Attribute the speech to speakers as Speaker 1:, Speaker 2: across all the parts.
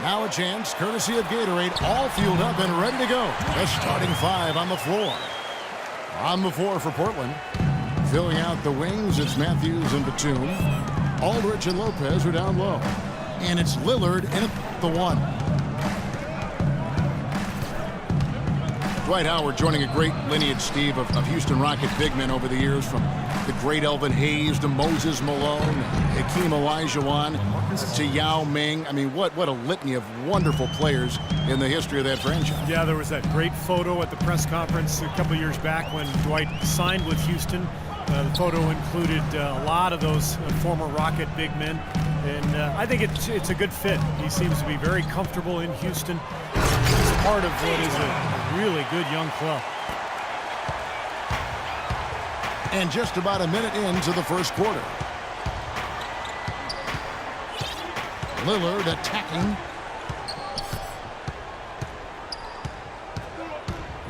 Speaker 1: Now a chance, courtesy of Gatorade, all fueled up and ready to go. The starting five on the floor. On the floor for Portland. Filling out the wings, it's Matthews and Batum. Aldridge and Lopez are down low. And it's Lillard in at the one. Dwight Howard joining a great lineage, Steve, of Houston Rocket big men over the years, from the great Elvin Hayes to Moses Malone, Hakeem Olajuwon to Yao Ming. I mean, what a litany of wonderful players in the history of that franchise.
Speaker 2: Yeah, there was that great photo at the press conference a couple years back when Dwight signed with Houston. The photo included a lot of those former Rocket big men, and I think it's a good fit. He seems to be very comfortable in Houston. He's part of what is a really good young club.
Speaker 1: And just about a minute into the first quarter. Lillard attacking.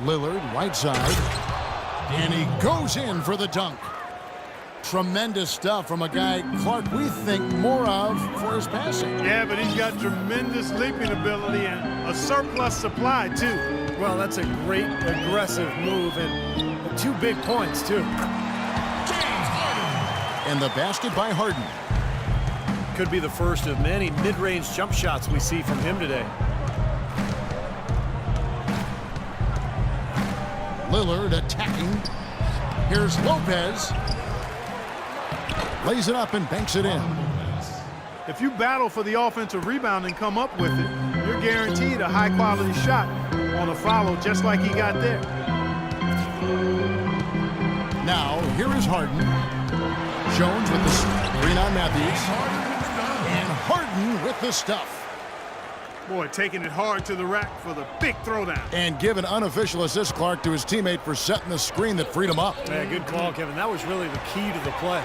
Speaker 1: Lillard, right side. And he goes in for the dunk. Tremendous stuff from a guy, Clark, we think more of for his passing.
Speaker 3: Yeah, but he's got tremendous leaping ability and a surplus supply, too.
Speaker 2: Well, that's a great aggressive move, and 2 big points, too.
Speaker 1: And the basket by Harden.
Speaker 2: Could be the first of many mid-range jump shots we see from him today.
Speaker 1: Lillard attacking. Here's Lopez. Lays it up and banks it in.
Speaker 3: If you battle for the offensive rebound and come up with it, you're guaranteed a high-quality shot on a follow, just like he got there.
Speaker 1: Now, here is Harden. Jones with the screen on Matthews. And Harden with the stuff.
Speaker 3: Boy, taking it hard to the rack for the big throwdown.
Speaker 1: And give an unofficial assist, Clark, to his teammate for setting the screen that freed him up.
Speaker 2: Yeah, good call, Kevin. That was really the key to the play.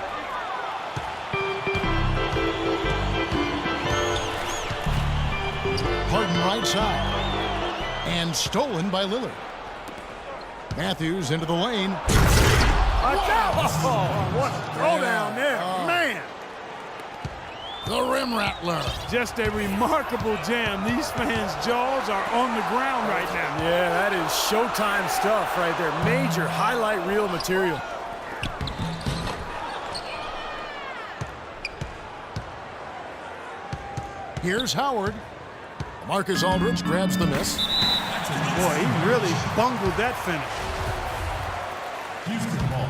Speaker 1: Harden right side. And stolen by Lillard. Matthews into the lane.
Speaker 3: What a throwdown there. Man.
Speaker 1: The rim rattler.
Speaker 3: Just a remarkable jam. These fans' jaws are on the ground right now.
Speaker 2: Yeah, that is Showtime stuff right there. Major highlight reel material.
Speaker 1: Here's Howard. Marcus Aldridge grabs the miss.
Speaker 3: Boy, he really bungled that finish.
Speaker 4: Houston ball.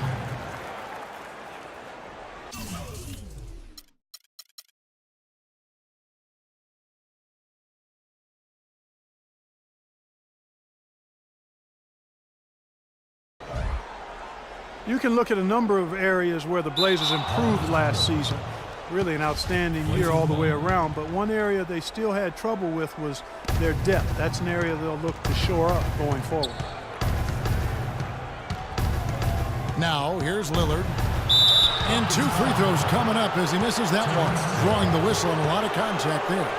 Speaker 3: You can look at a number of areas where the Blazers improved last season. Really an outstanding year all the way around, but one area they still had trouble with was their depth. That's an area they'll look to shore up going forward.
Speaker 1: Now, here's Lillard. And 2 free throws coming up as he misses that one. Drawing the whistle and a lot of contact there.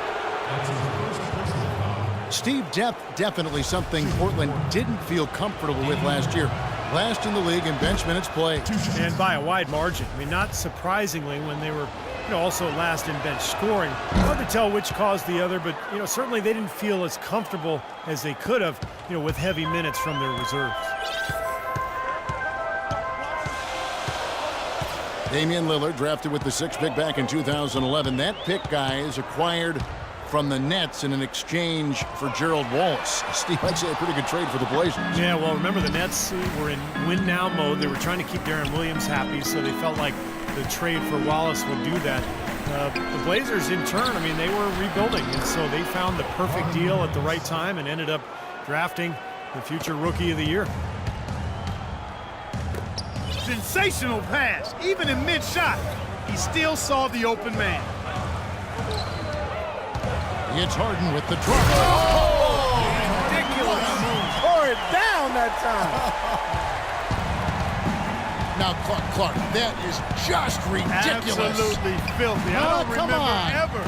Speaker 1: Steve, depth definitely something Portland didn't feel comfortable with last year. Last in the league in bench minutes played.
Speaker 2: And by a wide margin. I mean, not surprisingly when they were also last in bench scoring. Hard to tell which caused the other, but certainly they didn't feel as comfortable as they could have, with heavy minutes from their reserves.
Speaker 1: Damian Lillard, drafted with the 6th pick back in 2011. That pick, guys, acquired from the Nets in an exchange for Gerald Wallace. Steve, I'd say a pretty good trade for the Blazers.
Speaker 2: Yeah, well, remember the Nets were in win-now mode. They were trying to keep Darren Williams happy, so they felt like the trade for Wallace would do that. The Blazers, in turn, I mean, they were rebuilding, and so they found the perfect deal at the right time and ended up drafting the future Rookie of the Year.
Speaker 3: Sensational pass. Even in mid-shot, he still saw the open man.
Speaker 1: It's Harden with the drop.
Speaker 3: Oh, ridiculous. Tore it down that time.
Speaker 1: Now, Clark, that is just ridiculous.
Speaker 3: Absolutely filthy. I don't
Speaker 1: come
Speaker 3: remember
Speaker 1: on.
Speaker 3: ever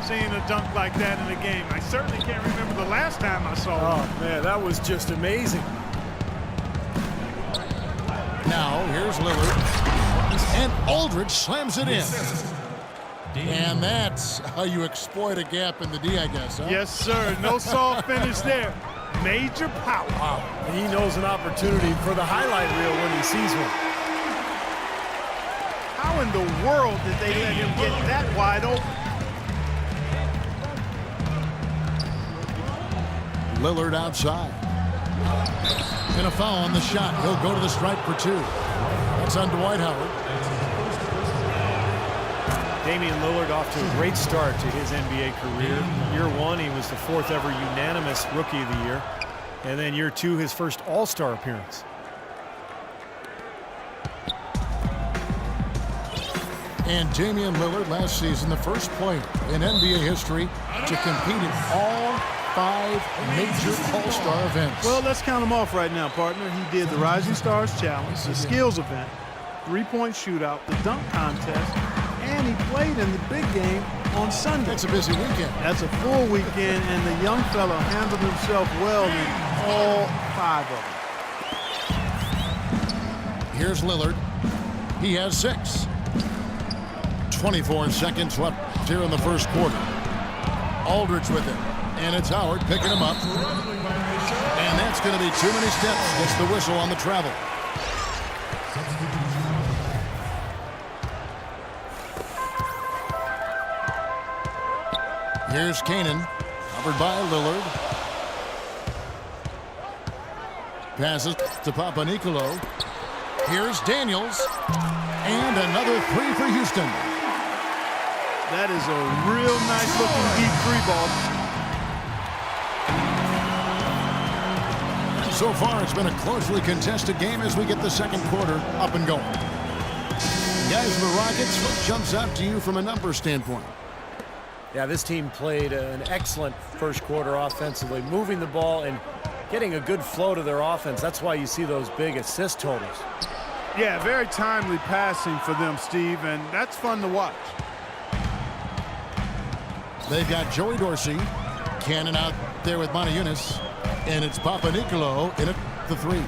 Speaker 3: seeing a dunk like that in a game. I certainly can't remember the last time I saw it.
Speaker 2: Oh, man, that was just amazing.
Speaker 1: Now, here's Lillard. And Aldridge slams it in. And that's how you exploit a gap in the D, I guess, huh?
Speaker 3: Yes, sir. No soft finish there. Major power.
Speaker 2: Wow. And he knows an opportunity for the highlight reel when he sees one.
Speaker 3: How in the world did they let him get that wide open?
Speaker 1: Lillard outside. And a foul on the shot. He'll go to the stripe for 2. That's on Dwight Howard.
Speaker 2: Damian Lillard off to a great start to his NBA career. Year 1, he was the 4th ever unanimous Rookie of the Year. And then year 2, his first All-Star appearance.
Speaker 1: And Damian Lillard last season, the first player in NBA history to compete in all 5 major All-Star events.
Speaker 3: Well, let's count them off right now, partner. He did the Rising Stars Challenge, the skills event, 3-point shootout, the dunk contest, and he played in the big game on Sunday.
Speaker 1: That's a busy weekend.
Speaker 3: That's a full weekend, and the young fellow handled himself well in all 5 of them.
Speaker 1: Here's Lillard. He has 6. 24 seconds left here in the first quarter. Aldridge with it. And it's Howard picking him up. And that's going to be too many steps. Gets the whistle on the travel. Here's Kanan, covered by Lillard. Passes to Papanicolaou. Here's Daniels. And another 3 for Houston.
Speaker 3: That is a real nice-looking deep 3 ball.
Speaker 1: So far, it's been a closely contested game as we get the second quarter up and going. Guys, the Rockets, what jumps out to you from a numbers standpoint?
Speaker 2: Yeah, this team played an excellent first quarter offensively, moving the ball and getting a good flow to their offense. That's why you see those big assist totals.
Speaker 3: Yeah, very timely passing for them, Steve, and that's fun to watch.
Speaker 1: They've got Joey Dorsey, Cannon out there with Moniunas, and it's Papanicolaou in at the 3.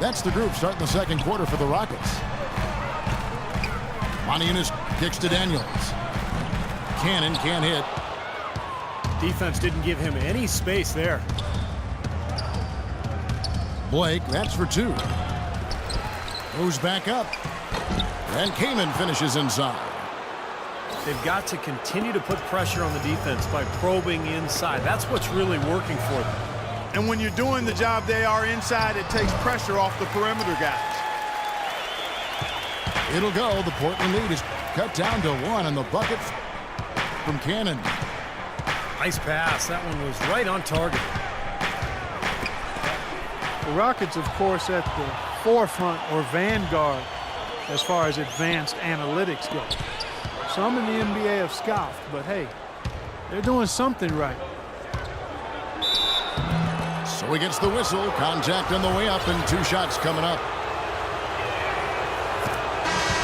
Speaker 1: That's the group starting the second quarter for the Rockets. Moniunas kicks to Daniels. Cannon can't hit.
Speaker 2: Defense didn't give him any space there.
Speaker 1: Blake, that's for 2. Moves back up. And Kaman finishes inside.
Speaker 2: They've got to continue to put pressure on the defense by probing inside. That's what's really working for them.
Speaker 3: And when you're doing the job they are inside, it takes pressure off the perimeter guys.
Speaker 1: It'll go. The Portland lead is cut down to 1 on the bucket from Cannon.
Speaker 2: Nice pass. That one was right on target.
Speaker 3: The Rockets, of course, at the forefront or vanguard as far as advanced analytics go. Some in the NBA have scoffed, but hey, they're doing something right.
Speaker 1: So he gets the whistle. Contact on the way up and 2 shots coming up.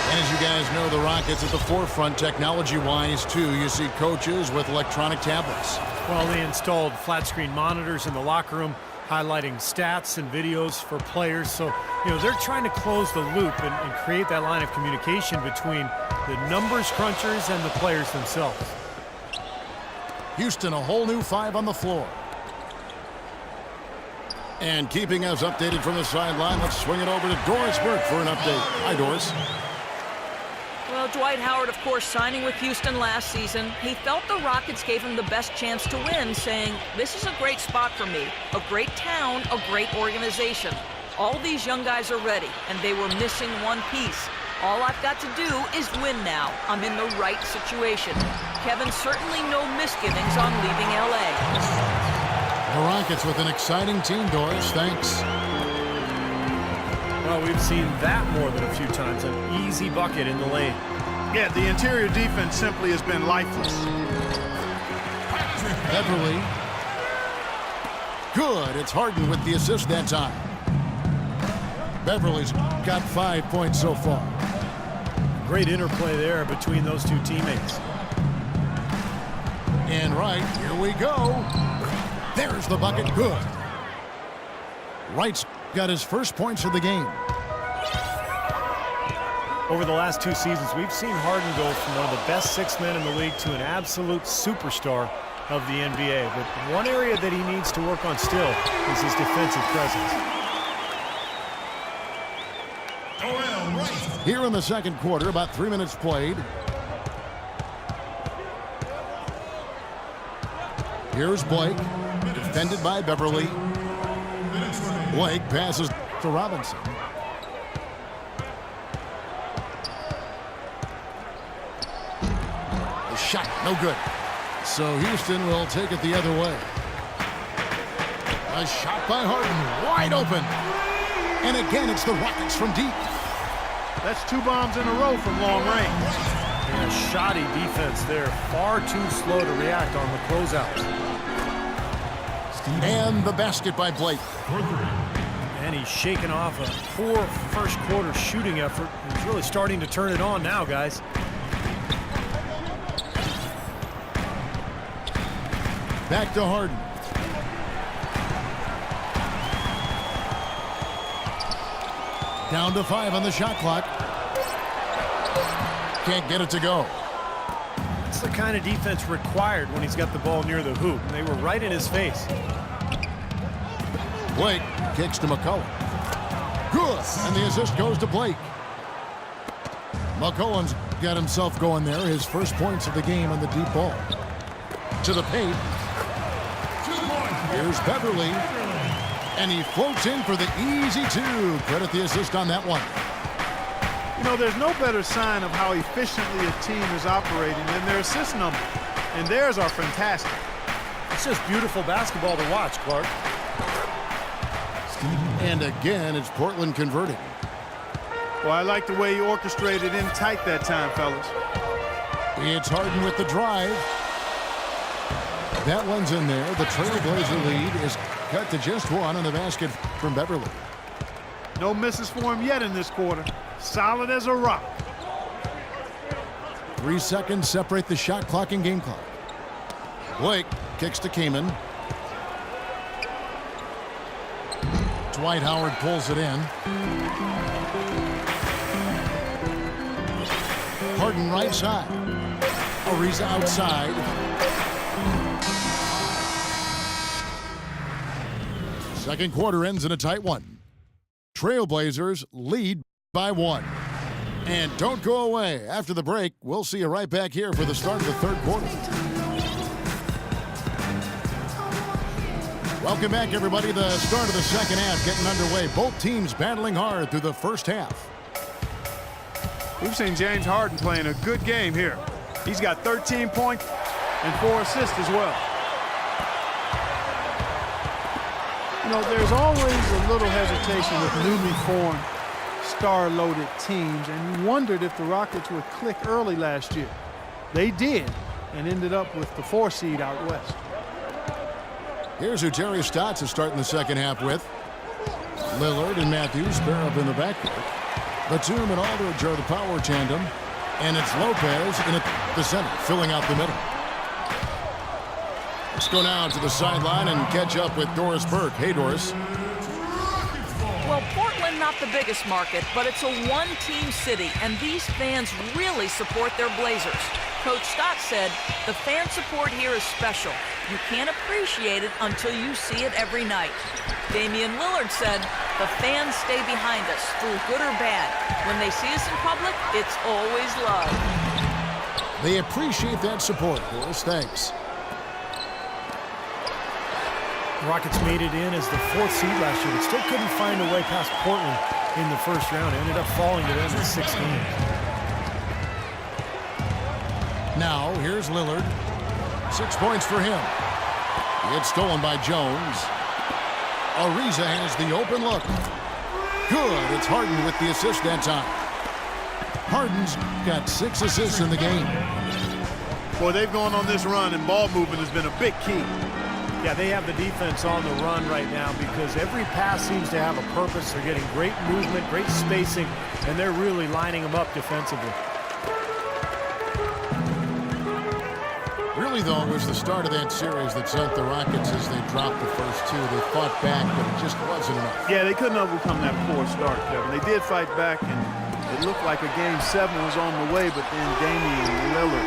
Speaker 1: And as you guys know, the Rockets at the forefront technology-wise, too. You see coaches with electronic tablets.
Speaker 2: Well, they installed flat-screen monitors in the locker room, highlighting stats and videos for players. So, you know, they're trying to close the loop and create that line of communication between the numbers crunchers and the players themselves.
Speaker 1: Houston, a whole new 5 on the floor. And keeping us updated from the sideline, let's swing it over to Doris Burke for an update. Hi, Doris.
Speaker 4: Well, Dwight Howard, of course, signing with Houston last season, he felt the Rockets gave him the best chance to win, saying, "This is a great spot for me, a great town, a great organization. All these young guys are ready, and they were missing one piece. All I've got to do is win now. I'm in the right situation." Kevin, certainly no misgivings on leaving LA.
Speaker 1: The Rockets with an exciting team, Doris. Thanks.
Speaker 2: Well, we've seen that more than a few times, an easy bucket in the lane.
Speaker 3: Yeah, the interior defense simply has been lifeless.
Speaker 1: Beverly. Good. It's Harden with the assist that time. Beverly's got 5 points so far.
Speaker 2: Great interplay there between those two teammates.
Speaker 1: And right, here we go. There's the bucket. Good. Wright's got his first points of the game.
Speaker 2: Over the last 2 seasons, we've seen Harden go from one of the best 6 men in the league to an absolute superstar of the NBA. But one area that he needs to work on still is his defensive presence.
Speaker 1: Here in the second quarter, about 3 minutes played. Here's Blake, defended by Beverly. Blake passes to Robinson. The shot, no good. So Houston will take it the other way. A shot by Harden, wide open. And again, it's the Rockets from deep.
Speaker 3: That's 2 bombs in a row from long range.
Speaker 2: And a shoddy defense there. Far too slow to react on the closeouts.
Speaker 1: And the basket by Blake.
Speaker 2: And he's shaking off a poor first quarter shooting effort. He's really starting to turn it on now, guys.
Speaker 1: Back to Harden. Down to 5 on the shot clock. Can't get it to go.
Speaker 2: It's the kind of defense required when he's got the ball near the hoop. They were right in his face.
Speaker 1: Blake kicks to McCollum. Good. And the assist goes to Blake. McCollum's got himself going there. His first points of the game on the deep ball. To the paint. Here's Beverly. And he floats in for the easy 2. Credit the assist on that one.
Speaker 3: You know, there's no better sign of how efficiently a team is operating than their assist number. And theirs are fantastic.
Speaker 2: It's just beautiful basketball to watch, Clark.
Speaker 1: And again, it's Portland converting.
Speaker 3: Well, I like the way he orchestrated in tight that time, fellas.
Speaker 1: It's Harden with the drive. That one's in there. The Trailblazer lead is cut to just 1 on the basket from Beverly.
Speaker 3: No misses for him yet in this quarter. Solid as a rock.
Speaker 1: 3 seconds separate the shot clock and game clock. Blake kicks to Kaman. Dwight Howard pulls it in. Harden right side. Ariza outside. Second quarter ends in a tight one. Trailblazers lead by 1. And don't go away. After the break, we'll see you right back here for the start of the third quarter. Welcome back, everybody. The start of the second half getting underway. Both teams battling hard through the first half.
Speaker 3: We've seen James Harden playing a good game here. He's got 13 points and 4 assists as well. You know, there's always a little hesitation with newly formed, star-loaded teams, and you wondered if the Rockets would click early last year. They did, and ended up with the 4 seed out west.
Speaker 1: Here's who Terry Stotts is starting the second half with. Lillard and Matthews pair up in the backcourt. Batum and Aldridge are the power tandem. And it's Lopez in the center, filling out the middle. Let's go now to the sideline and catch up with Doris Burke. Hey, Doris.
Speaker 4: Well, Portland, not the biggest market, but it's a one-team city, and these fans really support their Blazers. Coach Stott said, the fan support here is special. You can't appreciate it until you see it every night. Damian Lillard said, the fans stay behind us through good or bad. When they see us in public, it's always love.
Speaker 1: They appreciate that support, Doris. Thanks.
Speaker 2: The Rockets made it in as the 4th seed last year, but still couldn't find a way past Portland in the first round. It ended up falling to them in 6 games.
Speaker 1: Now, here's Lillard. 6 points for him. It's stolen by Jones. Ariza has the open look. Good. It's Harden with the assist that time. Harden's got 6 assists in the game.
Speaker 3: Boy, they've gone on this run, and ball movement has been a big key.
Speaker 2: Yeah, they have the defense on the run right now because every pass seems to have a purpose. They're getting great movement, great spacing, and they're really lining them up defensively.
Speaker 1: Really, though, it was the start of that series that sent the Rockets as they dropped the first 2. They fought back, but it just wasn't enough.
Speaker 3: Yeah, they couldn't overcome that poor start, Kevin. They did fight back, and It looked like a Game 7 was on the way, but then Damian Lillard